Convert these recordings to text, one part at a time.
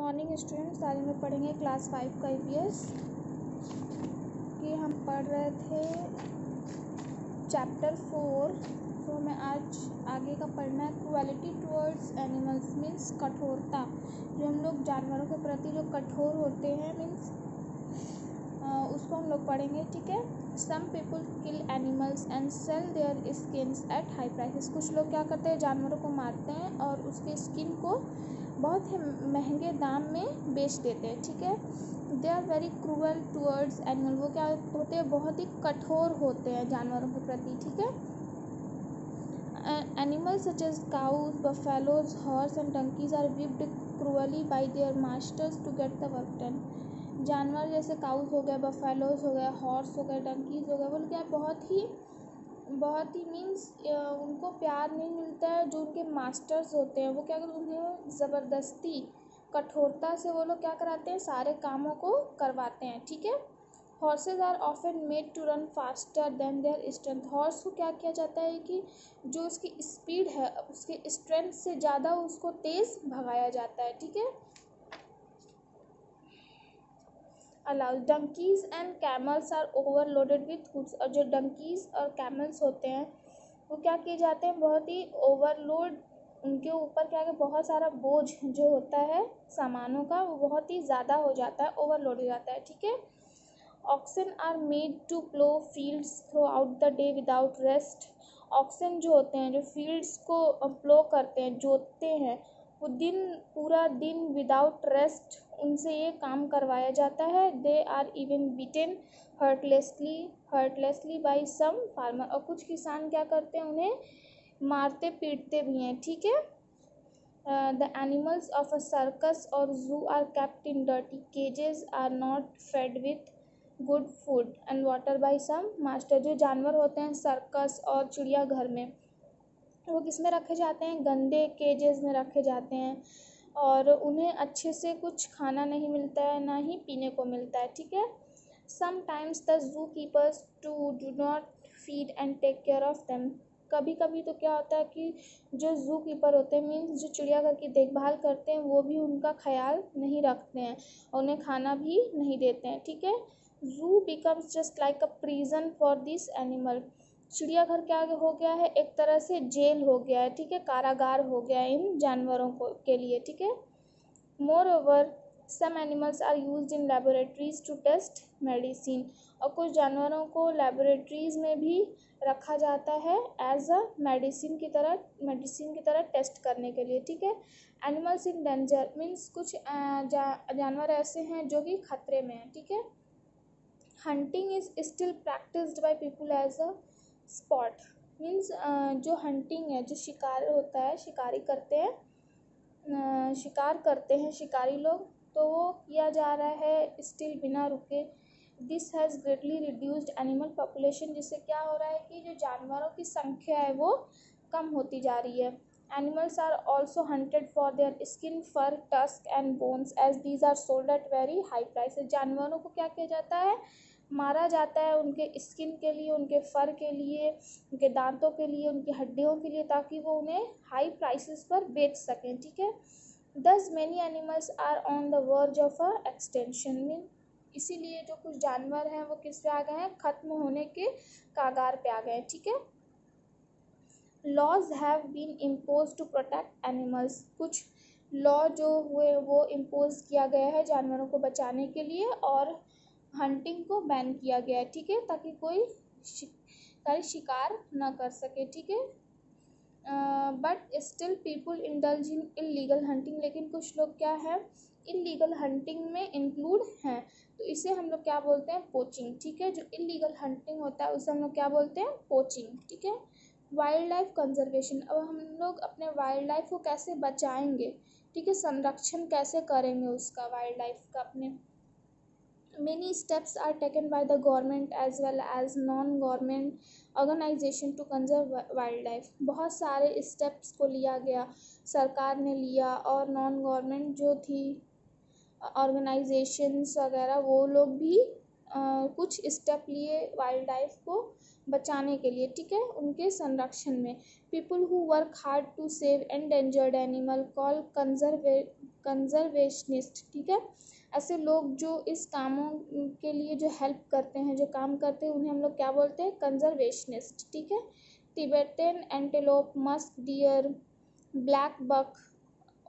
Morning students, आज हम लोग पढ़ेंगे क्लास 5 का ईवीएस कि हम पढ़ रहे थे चैप्टर 4। तो हमें आज आगे का पढ़ना है क्रुएलिटी टुवर्ड्स एनिमल्स मीन्स कठोरता। जो हम लोग जानवरों के प्रति जो कठोर होते हैं मीन्स उसको हम लोग पढ़ेंगे, ठीक है। Some people kill animals and sell their skins at high prices. कुछ लोग क्या करते हैं, जानवरों को मारते हैं और उसके स्किन को बहुत ही महंगे दाम में बेच देते हैं, ठीक है। They are very cruel towards animal. वो क्या होते हैं, बहुत ही कठोर होते हैं जानवरों के प्रति, ठीक है। Animals such as cows, buffaloes, horse and donkeys are whipped cruelly by their masters to get the work done. जानवर जैसे काउस हो गए, बफेलोज हो गए, हॉर्स हो गए, डंकीज हो गए, वो क्या बहुत ही मीन्स उनको प्यार नहीं मिलता है। जो उनके मास्टर्स होते हैं वो क्या करते हैं, उन्हें ज़बरदस्ती कठोरता से वो लोग क्या कराते हैं, सारे कामों को करवाते हैं, ठीक है। Horses are often made to run faster than their strength. Horse को क्या किया जाता है कि जो उसकी स्पीड है उसके स्ट्रेंथ से ज़्यादा उसको तेज़ भगाया जाता है, ठीक है। Allow donkeys and camels are overloaded with goods. और जो डंकीज और कैमल्स होते हैं वो क्या किए जाते हैं, बहुत ही ओवरलोड, उनके ऊपर क्या है, बहुत सारा बोझ जो होता है सामानों का वो बहुत ही ज़्यादा हो जाता है, ओवरलोड हो जाता है, ठीक है। Oxen are made to plough fields throughout the day without rest. Oxen जो होते हैं, जो फील्ड्स को प्लो करते हैं, जोतते हैं, वो पूरा दिन विदाउट रेस्ट उनसे ये काम करवाया जाता है। They are even beaten heartlessly by some farmer. और कुछ किसान क्या करते हैं, उन्हें मारते पीटते भी हैं, ठीक है। The animals of a circus और zoo are kept in dirty cages, are not fed with good food and water by some master. जो जानवर होते हैं सर्कस और चिड़ियाघर में, वो किस में रखे जाते हैं, गंदे केजेस में रखे जाते हैं और उन्हें अच्छे से कुछ खाना नहीं मिलता है, ना ही पीने को मिलता है, ठीक है। Sometimes the zoo keepers to do not feed and take care of them. कभी कभी तो क्या होता है कि जो जू कीपर होते हैं मीन्स जो चिड़ियाघर की देखभाल करते हैं वो भी उनका ख्याल नहीं रखते हैं और उन्हें खाना भी नहीं देते हैं, ठीक है। जू becomes just like a prison for this animal. चिड़ियाघर क्या हो गया है, एक तरह से जेल हो गया है, ठीक है, कारागार हो गया है इन जानवरों को के लिए, ठीक है। Moreover some animals are used in laboratories to test medicine. और कुछ जानवरों को लेबोरेटरीज में भी रखा जाता है एज अ मेडिसिन की तरह टेस्ट करने के लिए, ठीक है। एनिमल्स इन डेंजर मीन्स कुछ जानवर ऐसे हैं जो कि खतरे में हैं, ठीक है। Hunting is still practised by people as a spot means जो हंटिंग है, जो शिकार होता है, शिकार करते हैं शिकारी लोग, तो वो किया जा रहा है स्टिल बिना रुके। This has greatly reduced animal population. जिससे क्या हो रहा है कि जो जानवरों की संख्या है वो कम होती जा रही है। Animals are also hunted for their skin, fur, tusk and bones as these are sold at very high prices. जानवरों को क्या किया जाता है, मारा जाता है उनके स्किन के लिए, उनके फर के लिए, उनके दांतों के लिए, उनकी हड्डियों के लिए, ताकि वो उन्हें हाई प्राइसेस पर बेच सकें, ठीक है। Thus many animals are on the verge of a extension mean. इसीलिए जो कुछ जानवर हैं वो किस पे आ गए हैं, खत्म होने के कागार पे आ गए हैं, ठीक है। Laws have been impose to protect animals. कुछ लॉ जो हुए वो इम्पोज किया गया है जानवरों को बचाने के लिए, और हंटिंग को बैन किया गया है, ठीक है, ताकि कोई शिकार ना कर सके, ठीक है। But still people indulge in illegal hunting. लेकिन कुछ लोग क्या है, इलीगल हंटिंग में इंक्लूड हैं, तो इसे हम लोग क्या बोलते हैं, पोचिंग, ठीक है। जो इलीगल हंटिंग होता है उसे हम लोग क्या बोलते हैं, पोचिंग, ठीक है। Wild life conservation. अब हम लोग अपने वाइल्ड लाइफ को कैसे बचाएंगे, ठीक है, संरक्षण कैसे करेंगे उसका, वाइल्ड लाइफ का अपने। Many steps are taken by the government as well as non-government organization to conserve wildlife. बहुत सारे स्टेप्स को लिया गया, सरकार ने लिया, और नॉन गवर्नमेंट जो थी ऑर्गेनाइजेशंस वगैरह वो लोग भी कुछ स्टेप लिए वाइल्ड लाइफ को बचाने के लिए, ठीक है, उनके संरक्षण में। People who work hard to save endangered animal call conservationist, ठीक है। ऐसे लोग जो इस कामों के लिए जो हेल्प करते हैं, जो काम करते हैं, उन्हें हम लोग क्या बोलते हैं? कंजर्वेशनिस्ट, ठीक है। Tibetan antelope, musk deer, black buck,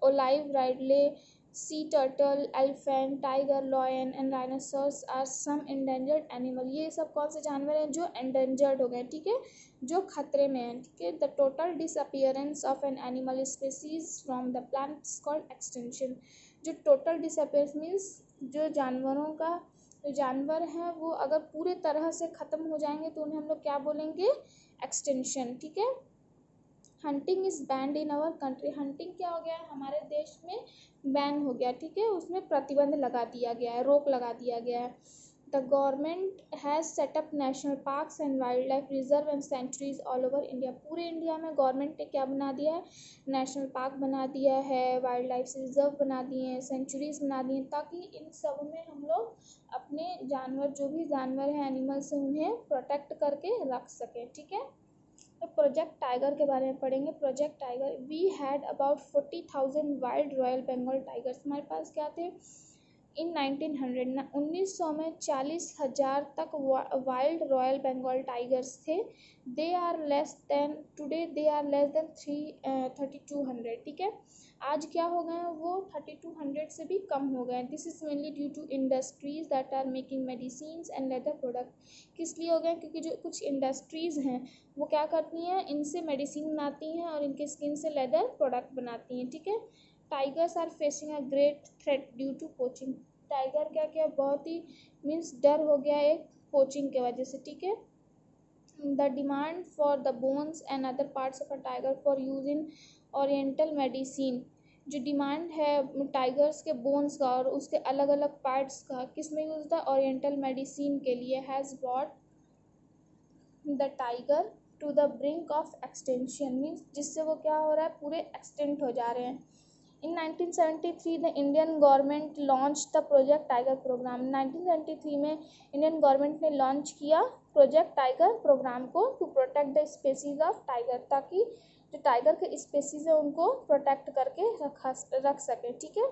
olive ridley, sea turtle, elephant, tiger, lion and rhinoceros are some endangered animal. ये सब कौन से जानवर हैं जो एंडेंजर्ड हो गए, ठीक है, जो खतरे में हैं, ठीक है। The total disappearance of an animal species from the plant is called extinction. जो टोटल डिसअपियरेंस मीन्स जो जानवर हैं वो अगर पूरे तरह से ख़त्म हो जाएंगे तो उन्हें हम लोग क्या बोलेंगे? एक्सटेंशन, ठीक है। Hunting is banned in our country. Hunting क्या हो गया है? हमारे देश में बैन हो गया, ठीक है, उसमें प्रतिबंध लगा दिया गया है, रोक लगा दिया गया है। The government has set up national parks and wildlife reserve and sanctuaries all over India. पूरे इंडिया में गवर्नमेंट ने क्या बना दिया है? नेशनल पार्क बना दिया है, वाइल्ड लाइफ रिजर्व बना दिए हैं, सेंचुरीज बना दिए हैं, ताकि इन सब में हम लोग अपने जानवर, जो भी जानवर हैं, एनिमल्स, उन्हें प्रोटेक्ट करके रख सकें, ठीक है। तो प्रोजेक्ट टाइगर के बारे में पढ़ेंगे। Project tiger, we had about 40,000 wild royal Bengal tigers. हमारे पास क्या थे? इन 1900 में 40,000 तक वाइल्ड रॉयल बंगाल टाइगर्स थे। They are less than today, they are less than 3200, ठीक है। आज क्या हो गए हैं? वो 3200 से भी कम हो गए हैं। This is mainly due to industries that are making medicines and leather product. किस लिए हो गए? क्योंकि जो कुछ इंडस्ट्रीज़ हैं वो क्या करती हैं? इनसे मेडिसिन बनाती हैं और इनके स्किन से लेदर प्रोडक्ट बनाती हैं, ठीक है। Tigers are facing a great threat due to poaching. Tiger क्या क्या बहुत ही मीन्स डर हो गया एक पोचिंग के वजह से, ठीक है। The demand for the bones and other parts of a tiger for use in oriental medicine. जो डिमांड है टाइगर्स के बोन्स का और उसके अलग अलग पार्ट्स का किस में यूज होता है? ओरिएंटल मेडिसिन के लिए। Has brought the tiger to the brink of extension, means जिससे वो क्या हो रहा है? पूरे एक्सटेंट हो जा रहे हैं। In 1973 the Indian government launch the project tiger program. 1973 में इंडियन गवर्नमेंट ने लॉन्च किया प्रोजेक्ट टाइगर प्रोग्राम को to protect the species of tiger, ताकि जो टाइगर के स्पेसीज है उनको प्रोटेक्ट करके रख सके, ठीक है।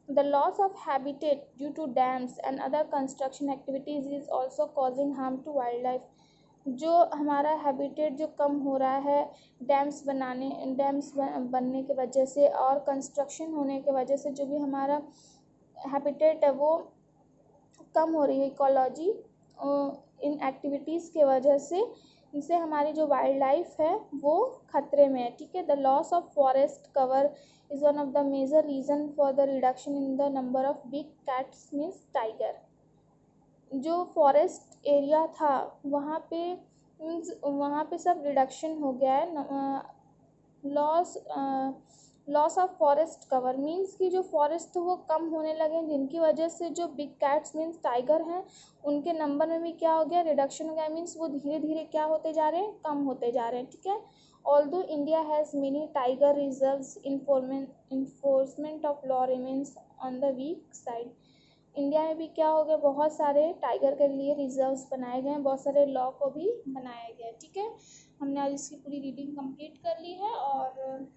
The loss of habitat due to dams and other construction activities is also causing harm to wildlife. जो हमारा हैबिटेट जो कम हो रहा है डैम्स बनने की वजह से और कंस्ट्रक्शन होने की वजह से, जो भी हमारा हैबिटेट है वो कम हो रही है, इकोलॉजी इन एक्टिविटीज़ के वजह से, इनसे हमारी जो वाइल्ड लाइफ है वो खतरे में है, ठीक है। The loss of forest cover is one of the major reason for the reduction in the number of big cats means tiger. जो फॉरेस्ट एरिया था वहाँ पे सब रिडक्शन हो गया है। Loss of forest cover means कि जो फॉरेस्ट वो कम होने लगे, जिनकी वजह से जो बिग कैट्स मीन्स टाइगर हैं उनके नंबर में भी क्या हो गया? रिडक्शन हो गया। मीन्स वो धीरे धीरे क्या होते जा रहे हैं? कम होते जा रहे हैं, ठीक है। Although India has many tiger reserves, enforcement of law remains on the week side. India में भी क्या हो गया? बहुत सारे टाइगर के लिए रिजर्व्स बनाए गए हैं, बहुत सारे लॉ को भी बनाया गया है, ठीक है। हमने आज इसकी पूरी रीडिंग कंप्लीट कर ली है और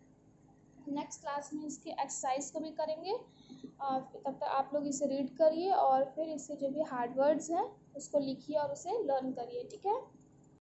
नेक्स्ट क्लास में इसके एक्सरसाइज को भी करेंगे। तब तक आप लोग इसे रीड करिए और फिर इससे जो भी हार्ड वर्ड्स हैं उसको लिखिए और उसे लर्न करिए, ठीक है।